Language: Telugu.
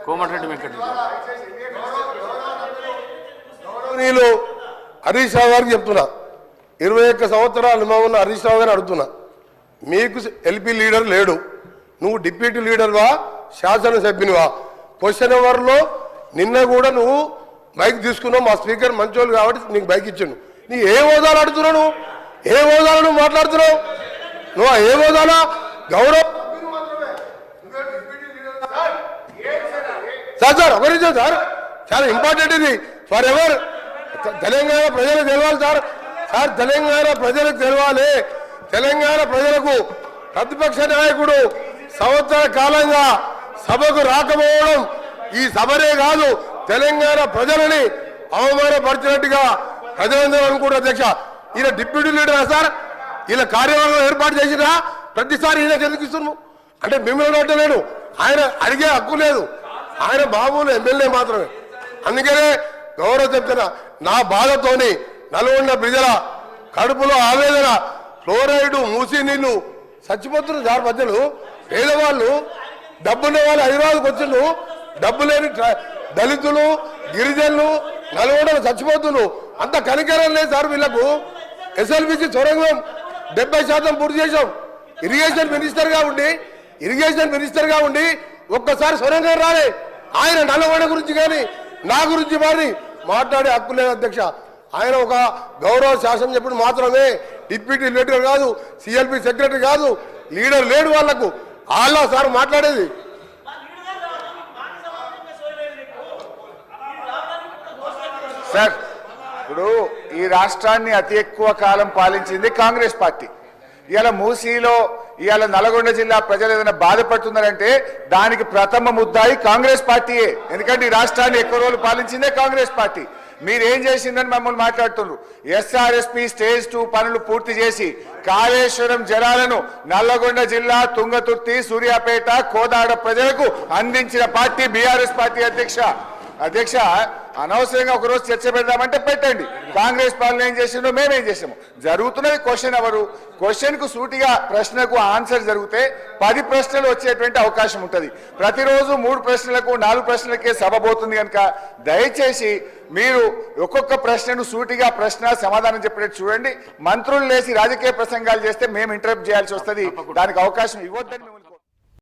కోమటిరెడ్డి వెంకటరెడ్డి నేను హరీష్ రావు గారికి చెప్తున్నా, 21 సంవత్సరాల అనుభవం ఉన్న హరీష్ రావు గారిని అడుగుతున్నా, మీకు ఎల్పీ లీడర్ లేడు, నువ్వు డిప్యూటీ లీడర్వా శాసనసభ్యునివా? క్వశ్చన్ అవర్లో నిన్న కూడా నువ్వు బైక్ తీసుకున్నావు, మా స్పీకర్ మంచోళ్ళు కాబట్టి నీకు బైక్ ఇచ్చాను. నీ ఏ హోదాలు అడుగుతున్నావు? నువ్వు ఏ హోదాలో నువ్వు మాట్లాడుతున్నావు? నువ్వు ఏ హోదాలా? గౌరవ్ సార్ ఒక నిమిషం సార్, చాలా ఇంపార్టెంట్ ఇది ఫర్ ఎవర్. తెలంగాణ ప్రజలకు తెలవాలి సార్. తెలంగాణ ప్రజలకు తెలవాలి. తెలంగాణ ప్రజలకు ప్రతిపక్ష నాయకుడు సంవత్సర కాలంగా సభకు రాకపోవడం ఈ సభనే కాదు, తెలంగాణ ప్రజలని అవమానపరిచినట్టుగా ప్రజలందరూ అనుకుంటారు. అధ్యక్ష, ఈయన డిప్యూటీ లీడరా సార్? ఈయన కార్యవర్గం ఏర్పాటు చేసినా ప్రతిసారి ఈయనకి ఎందుకు ఇస్తున్నాము అంటే మిమ్మల్ని అంటలేను, ఆయన అడిగే హక్కు లేదు, ఆయన మామూలు ఎమ్మెల్యే మాత్రమే. అందుకనే గౌరవ చెప్తున్నా, నా బాధతోని నల్గొండ ప్రజల కడుపులో ఆవేదన, ఫ్లోరైడ్ మూసి నీళ్లు చచ్చిపోతున్నారు సార్. మధ్యలో పేదవాళ్ళు, డబ్బున్న వాళ్ళు హైదరాబాద్కి వచ్చిండ్రు, డబ్బు లేని దళితులు గిరిజనులు నల్గొండలు చచ్చిపోతున్నారు. అంత కనికరం లేదు సార్ వీళ్లకు. ఎస్ఎల్బిసి సొరంగం 70% పూర్తి చేశాం. ఇరిగేషన్ మినిస్టర్గా ఉండి ఒక్కసారి సొరంగం రాలే. ఆయన నల్గొండ గురించి కానీ నా గురించి కానీ మాట్లాడే హక్కు లేదు అధ్యక్ష. ఆయన ఒక గౌరవ శాసనసభ్యుడు మాత్రమే, డిప్యూటీ లీడర్ కాదు, సిఎల్పి సెక్రటరీ కాదు, లీడర్ లేడు వాళ్లకు. వాళ్ళ సార్ మాట్లాడేది. సార్, ఇప్పుడు ఈ రాష్ట్రాన్ని అతి ఎక్కువ కాలం పాలించింది కాంగ్రెస్ పార్టీ. ఇవాళ మూసీలో ఇవాళ నల్గొండ జిల్లా ప్రజలు ఏదైనా బాధపడుతున్నారంటే దానికి ప్రథమ ముద్దాయి కాంగ్రెస్ పార్టీయే. ఎందుకంటే ఈ రాష్ట్రాన్ని ఎక్కువ రోజులు పాలించిందే కాంగ్రెస్ పార్టీ. మీరేం చేసిందని మమ్మల్ని మాట్లాడుతున్నారు. ఎస్ఆర్ఎస్పి స్టేజ్ 2 పనులు పూర్తి చేసి కాళేశ్వరం జలాలను నల్లగొండ జిల్లా తుంగతుర్తి, సూర్యాపేట, కోదాడ ప్రజలకు అందించిన పార్టీ బీఆర్ఎస్ పార్టీ. అధ్యక్ష, అనవసరంగా ఒకరోజు చర్చ పెడదామంటే పెట్టండి. కాంగ్రెస్ పాలన ఏం చేసిందో మేమేం చేసాము. జరుగుతున్నది క్వశ్చన్ అవరు. క్వశ్చన్కు సూటిగా ప్రశ్నకు ఆన్సర్ జరిగితే 10 ప్రశ్నలు వచ్చేటువంటి అవకాశం ఉంటుంది. ప్రతిరోజు 3 ప్రశ్నలకు 4 ప్రశ్నలకే సభ పోతుంది కనుక దయచేసి మీరు ఒక్కొక్క ప్రశ్నను సూటిగా ప్రశ్న సమాధానం చెప్పేటట్టు చూడండి. మంత్రులు లేసి రాజకీయ ప్రసంగాలు చేస్తే మేము ఇంటరప్ట్ చేయాల్సి వస్తుంది. దానికి అవకాశం ఇవ్వద్దని